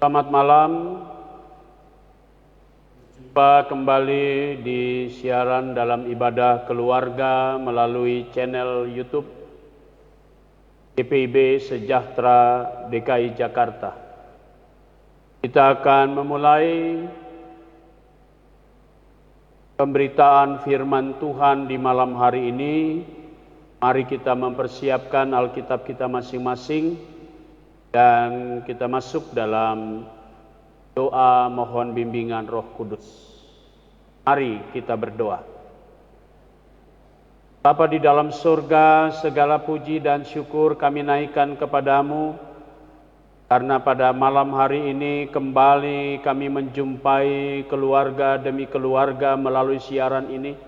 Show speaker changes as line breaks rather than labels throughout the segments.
Selamat malam. Jumpa kembali di siaran dalam ibadah keluarga melalui channel YouTube GPIB Sejahtera DKI Jakarta. Kita akan memulai pemberitaan firman Tuhan di malam hari ini. Mari kita mempersiapkan Alkitab kita masing-masing dan kita masuk dalam doa mohon bimbingan Roh Kudus. Mari kita berdoa. Bapa di dalam surga, segala puji dan syukur kami naikkan kepadamu, karena pada malam hari ini kembali kami menjumpai keluarga demi keluarga melalui siaran ini.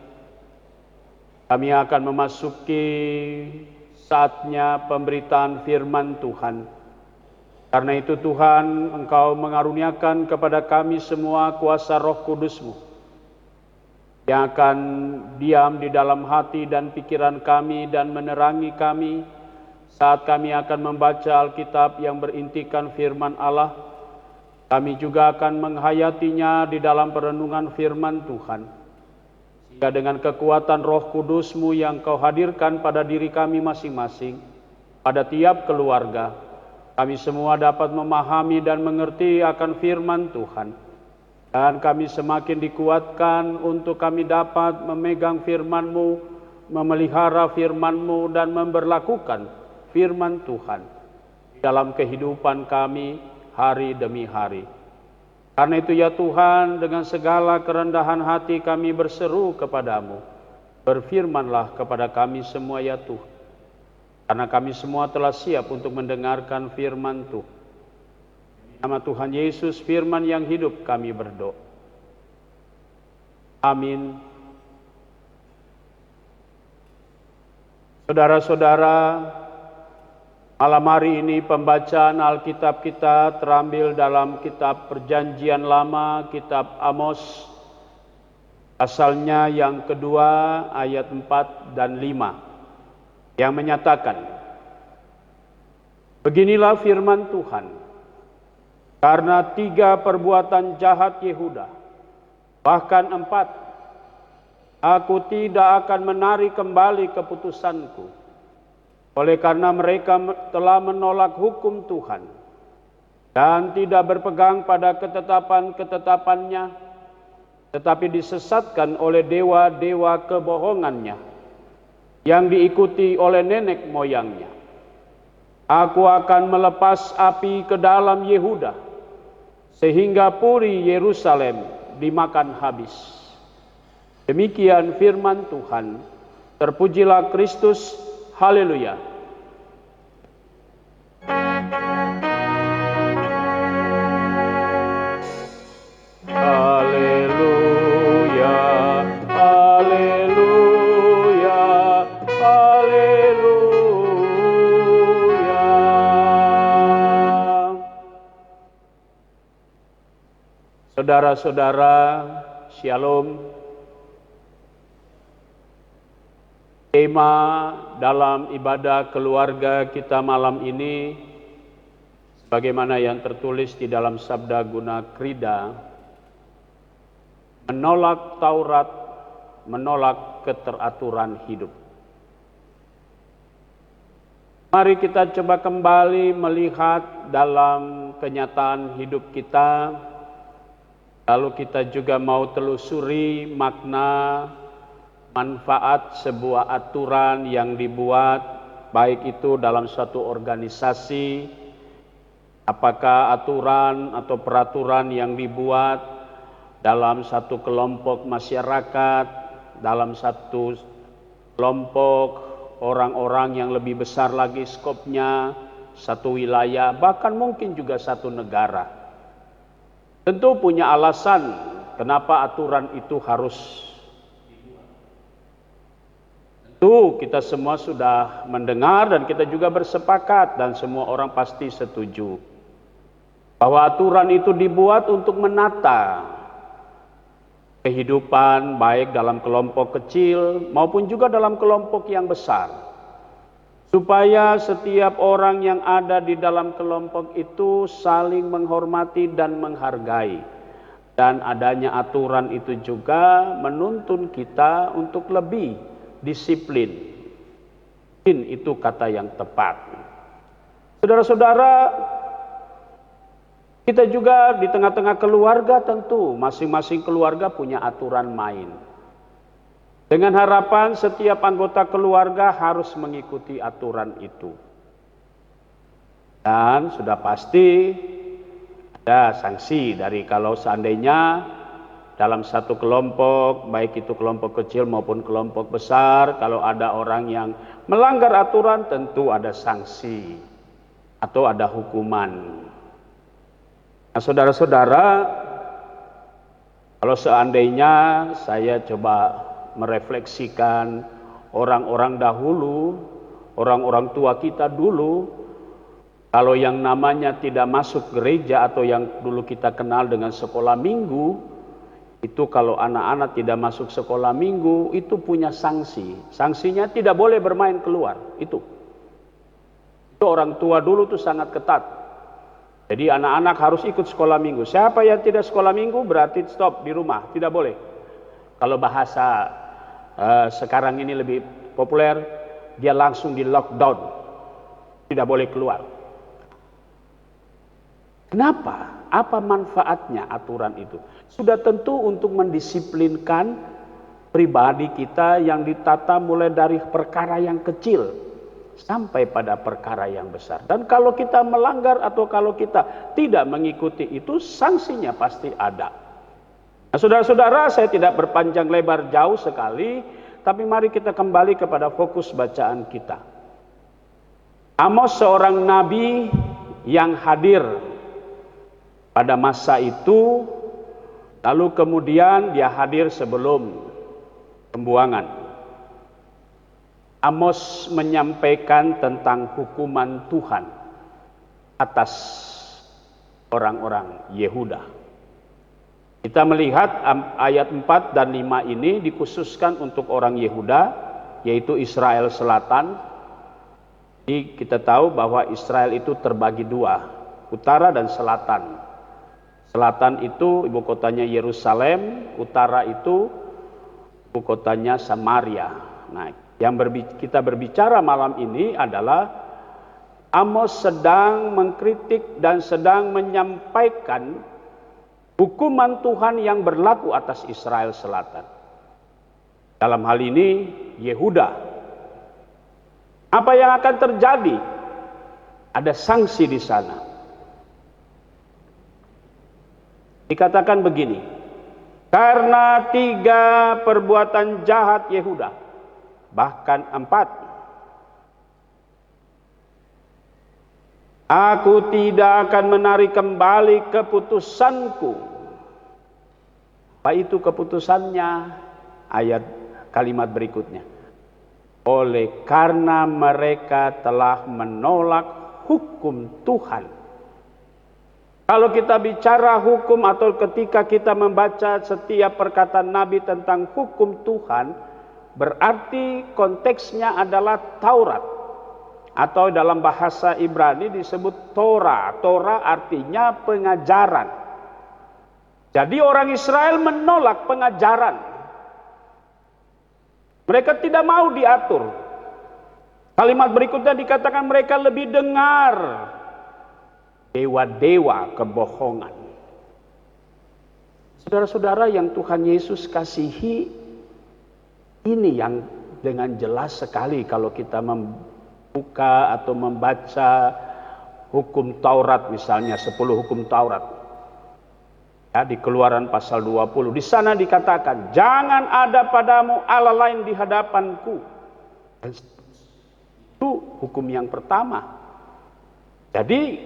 Kami akan memasuki saatnya pemberitaan firman Tuhan. Karena itu Tuhan, Engkau mengaruniakan kepada kami semua kuasa Roh Kudus-Mu yang akan diam di dalam hati dan pikiran kami dan menerangi kami saat kami akan membaca Alkitab yang berintikan firman Allah. Kami juga akan menghayatinya di dalam perenungan firman Tuhan. Sehingga dengan kekuatan Roh Kudus-Mu yang Kau hadirkan pada diri kami masing-masing, pada tiap keluarga, kami semua dapat memahami dan mengerti akan firman Tuhan. Dan kami semakin dikuatkan untuk kami dapat memegang firman-Mu, memelihara firman-Mu dan memberlakukan firman Tuhan dalam kehidupan kami hari demi hari. Karena itu ya Tuhan, dengan segala kerendahan hati kami berseru kepadamu. Berfirmanlah kepada kami semua ya Tuhan. Karena kami semua telah siap untuk mendengarkan firman Tuhan. Nama Tuhan Yesus, firman yang hidup, kami berdoa. Amin. Saudara-saudara, malam hari ini pembacaan Alkitab kita terambil dalam kitab Perjanjian Lama, kitab Amos, pasalnya yang kedua ayat 4 dan 5, yang menyatakan, beginilah firman Tuhan. Karena 3 perbuatan jahat Yehuda, bahkan 4, aku tidak akan menarik kembali keputusanku. Oleh karena mereka telah menolak hukum Tuhan dan tidak berpegang pada ketetapan-ketetapannya, tetapi disesatkan oleh dewa-dewa kebohongannya yang diikuti oleh nenek moyangnya. Aku akan melepas api ke dalam Yehuda, sehingga puri Yerusalem dimakan habis. Demikian firman Tuhan. Terpujilah Kristus. Haleluya. Haleluya. Haleluya. Haleluya. Saudara-saudara, Shalom. Tema dalam ibadah keluarga kita malam ini, sebagaimana yang tertulis di dalam Sabda Guna Krida, menolak Taurat, menolak keteraturan hidup. Mari kita coba kembali melihat dalam kenyataan hidup kita. Lalu kita juga mau telusuri makna, manfaat sebuah aturan yang dibuat, baik itu dalam suatu organisasi, apakah aturan atau peraturan yang dibuat dalam satu kelompok masyarakat, dalam satu kelompok orang-orang yang lebih besar lagi skopnya, satu wilayah, bahkan mungkin juga satu negara. Tentu punya alasan kenapa aturan itu harus. Tentu kita semua sudah mendengar dan kita juga bersepakat dan semua orang pasti setuju bahwa aturan itu dibuat untuk menata kehidupan baik dalam kelompok kecil maupun juga dalam kelompok yang besar, supaya setiap orang yang ada di dalam kelompok itu saling menghormati dan menghargai. Dan adanya aturan itu juga menuntun kita untuk lebih disiplin. Itu kata yang tepat. Saudara-saudara, kita juga di tengah-tengah keluarga tentu masing-masing keluarga punya aturan main. Dengan harapan setiap anggota keluarga harus mengikuti aturan itu. Dan sudah pasti ada sanksi dari kalau seandainya dalam satu kelompok, baik itu kelompok kecil maupun kelompok besar, kalau ada orang yang melanggar aturan tentu ada sanksi atau ada hukuman. Nah, saudara-saudara, kalau seandainya saya coba merefleksikan orang-orang dahulu, orang-orang tua kita dulu, kalau yang namanya tidak masuk gereja atau yang dulu kita kenal dengan sekolah minggu, itu kalau anak-anak tidak masuk sekolah minggu, itu punya sanksi. Sanksinya tidak boleh bermain keluar, itu orang tua dulu tuh sangat ketat. Jadi anak-anak harus ikut sekolah minggu. Siapa yang tidak sekolah minggu berarti stop di rumah, tidak boleh. Kalau bahasa sekarang ini lebih populer, dia langsung di lockdown, tidak boleh keluar. Kenapa? Apa manfaatnya aturan itu? Sudah tentu untuk mendisiplinkan pribadi kita yang ditata mulai dari perkara yang kecil sampai pada perkara yang besar. Dan kalau kita melanggar atau kalau kita tidak mengikuti itu, sanksinya pasti ada. Nah, saudara-saudara, saya tidak berpanjang lebar jauh sekali, tapi mari kita kembali kepada fokus bacaan kita. Amos seorang nabi yang hadir pada masa itu, lalu kemudian dia hadir sebelum pembuangan. Amos menyampaikan tentang hukuman Tuhan atas orang-orang Yehuda. Kita melihat ayat 4 dan 5 ini dikhususkan untuk orang Yehuda, yaitu Israel Selatan. Jadi kita tahu bahwa Israel itu terbagi dua, utara dan selatan. Selatan itu ibu kotanya Yerusalem, utara itu ibu kotanya Samaria. Nah, yang kita berbicara malam ini adalah Amos sedang mengkritik dan sedang menyampaikan hukuman Tuhan yang berlaku atas Israel Selatan. Dalam hal ini Yehuda. Apa yang akan terjadi? Ada sanksi di sana. Dikatakan begini, karena 3 perbuatan jahat Yehuda, bahkan 4, aku tidak akan menarik kembali keputusanku. Apa itu keputusannya? Ayat kalimat berikutnya. Oleh karena mereka telah menolak hukum Tuhan. Kalau kita bicara hukum atau ketika kita membaca setiap perkataan Nabi tentang hukum Tuhan, berarti konteksnya adalah Taurat. Atau dalam bahasa Ibrani disebut Torah. Torah artinya pengajaran. Jadi orang Israel menolak pengajaran. Mereka tidak mau diatur. Kalimat berikutnya dikatakan mereka lebih dengar dewa-dewa kebohongan. Saudara-saudara yang Tuhan Yesus kasihi, ini yang dengan jelas sekali kalau kita membuka atau membaca hukum Taurat, misalnya 10 hukum Taurat. Ya, di Keluaran pasal 20, di sana dikatakan, jangan ada padamu Allah lain di hadapanku. Itu hukum yang pertama. Jadi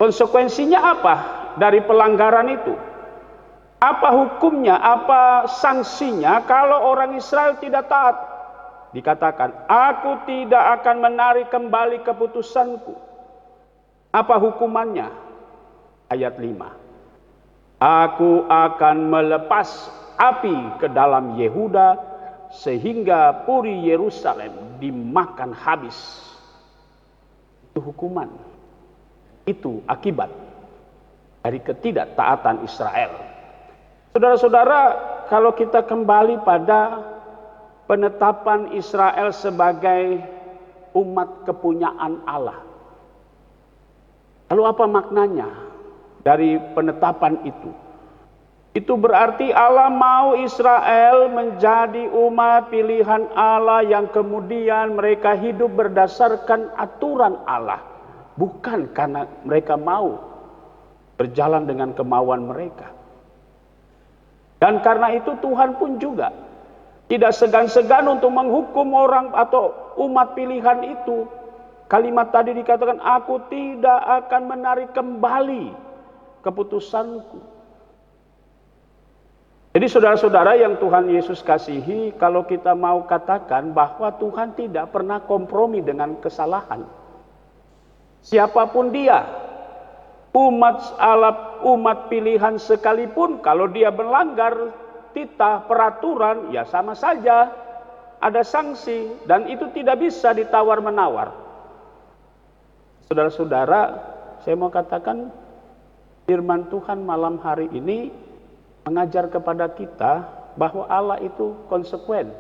konsekuensinya apa dari pelanggaran itu? Apa hukumnya, apa sanksinya kalau orang Israel tidak taat? Dikatakan, aku tidak akan menarik kembali keputusanku. Apa hukumannya? Ayat 5. Aku akan melepas api ke dalam Yehuda sehingga puri Yerusalem dimakan habis. Itu hukuman. Itu akibat dari ketidaktaatan Israel. Saudara-saudara, kalau kita kembali pada penetapan Israel sebagai umat kepunyaan Allah. Lalu apa maknanya dari penetapan itu? Itu berarti Allah mau Israel menjadi umat pilihan Allah yang kemudian mereka hidup berdasarkan aturan Allah. Bukan karena mereka mau berjalan dengan kemauan mereka. Dan karena itu Tuhan pun juga tidak segan-segan untuk menghukum orang atau umat pilihan itu. Kalimat tadi dikatakan, aku tidak akan menarik kembali keputusanku. Jadi saudara-saudara yang Tuhan Yesus kasihi, kalau kita mau katakan bahwa Tuhan tidak pernah kompromi dengan kesalahan. Siapapun dia, umat Allah, umat pilihan sekalipun, kalau dia melanggar titah peraturan, ya sama saja ada sanksi, dan itu tidak bisa ditawar-menawar. Saudara-saudara, saya mau katakan firman Tuhan malam hari ini mengajar kepada kita bahwa Allah itu konsekuen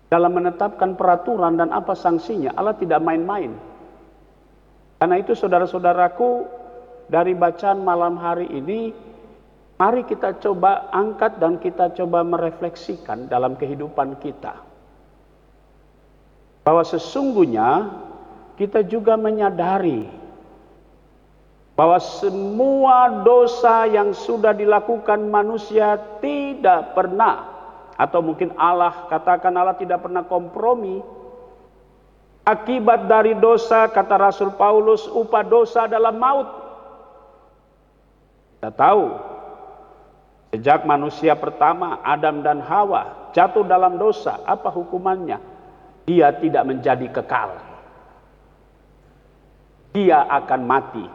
dalam menetapkan peraturan dan apa sanksinya. Allah tidak main-main. Karena itu saudara-saudaraku, dari bacaan malam hari ini, mari kita coba angkat dan kita coba merefleksikan dalam kehidupan kita. Bahwa sesungguhnya kita juga menyadari bahwa semua dosa yang sudah dilakukan manusia tidak pernah, atau mungkin Allah, katakan Allah tidak pernah kompromi. Akibat dari dosa, kata Rasul Paulus, upah dosa adalah maut. Kita tahu, sejak manusia pertama, Adam dan Hawa, jatuh dalam dosa, apa hukumannya? Dia tidak menjadi kekal. Dia akan mati.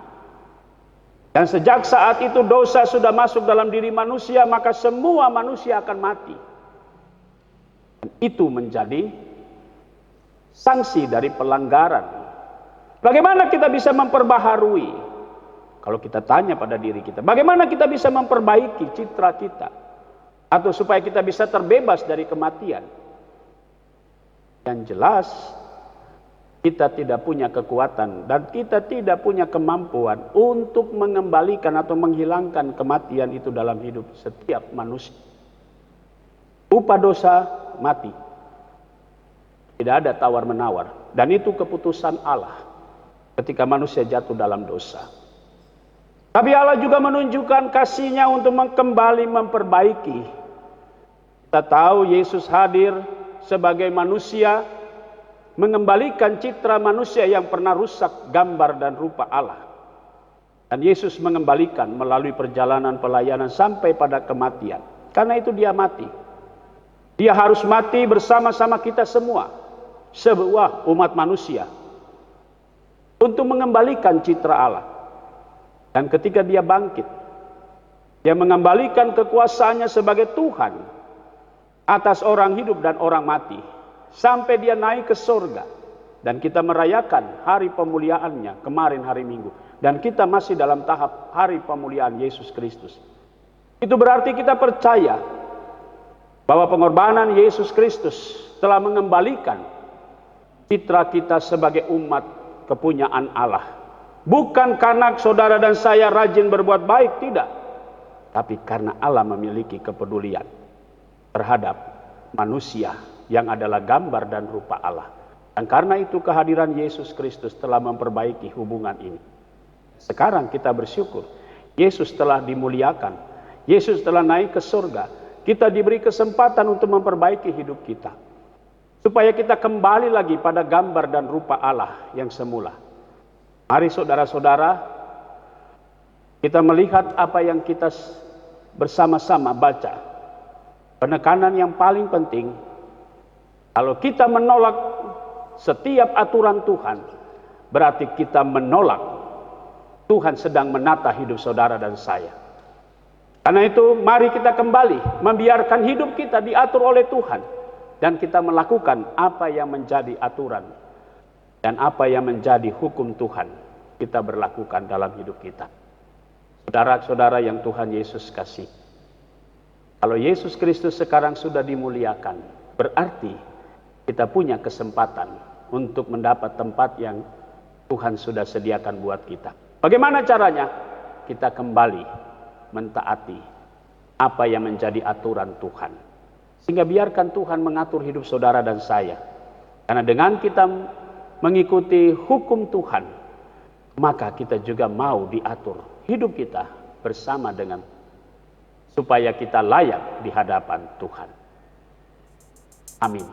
Dan sejak saat itu dosa sudah masuk dalam diri manusia, maka semua manusia akan mati. Dan itu menjadi sanksi dari pelanggaran. Bagaimana kita bisa memperbaharui? Kalau kita tanya pada diri kita, bagaimana kita bisa memperbaiki citra kita? Atau supaya kita bisa terbebas dari kematian? Yang jelas, kita tidak punya kekuatan dan kita tidak punya kemampuan untuk mengembalikan atau menghilangkan kematian itu dalam hidup setiap manusia. Upah dosa mati. Tidak ada tawar-menawar. Dan itu keputusan Allah ketika manusia jatuh dalam dosa. Tapi Allah juga menunjukkan kasih-Nya untuk kembali memperbaiki. Kita tahu Yesus hadir sebagai manusia, mengembalikan citra manusia yang pernah rusak gambar dan rupa Allah. Dan Yesus mengembalikan melalui perjalanan pelayanan sampai pada kematian. Karena itu dia mati. Dia harus mati bersama-sama kita semua, sebuah umat manusia, untuk mengembalikan citra Allah. Dan ketika dia bangkit, dia mengembalikan kekuasaannya sebagai Tuhan atas orang hidup dan orang mati. Sampai dia naik ke surga. Dan kita merayakan hari pemuliaannya kemarin hari Minggu. Dan kita masih dalam tahap hari pemuliaan Yesus Kristus. Itu berarti kita percaya bahwa pengorbanan Yesus Kristus telah mengembalikan citra kita sebagai umat kepunyaan Allah. Bukan karena saudara dan saya rajin berbuat baik, tidak. Tapi karena Allah memiliki kepedulian terhadap manusia yang adalah gambar dan rupa Allah. Dan karena itu kehadiran Yesus Kristus telah memperbaiki hubungan ini. Sekarang kita bersyukur, Yesus telah dimuliakan, Yesus telah naik ke surga. Kita diberi kesempatan untuk memperbaiki hidup kita, supaya kita kembali lagi pada gambar dan rupa Allah yang semula. Mari saudara-saudara, kita melihat apa yang kita bersama-sama baca. Penekanan yang paling penting, kalau kita menolak setiap aturan Tuhan, berarti kita menolak Tuhan sedang menata hidup saudara dan saya. Karena itu mari kita kembali membiarkan hidup kita diatur oleh Tuhan. Dan kita melakukan apa yang menjadi aturan dan apa yang menjadi hukum Tuhan kita berlakukan dalam hidup kita. Saudara-saudara yang Tuhan Yesus kasih, kalau Yesus Kristus sekarang sudah dimuliakan, berarti kita punya kesempatan untuk mendapat tempat yang Tuhan sudah sediakan buat kita. Bagaimana caranya? Kita kembali mentaati apa yang menjadi aturan Tuhan. Sehingga biarkan Tuhan mengatur hidup saudara dan saya. Karena dengan kita mengikuti hukum Tuhan, maka kita juga mau diatur hidup kita bersama dengan, supaya kita layak di hadapan Tuhan. Amin.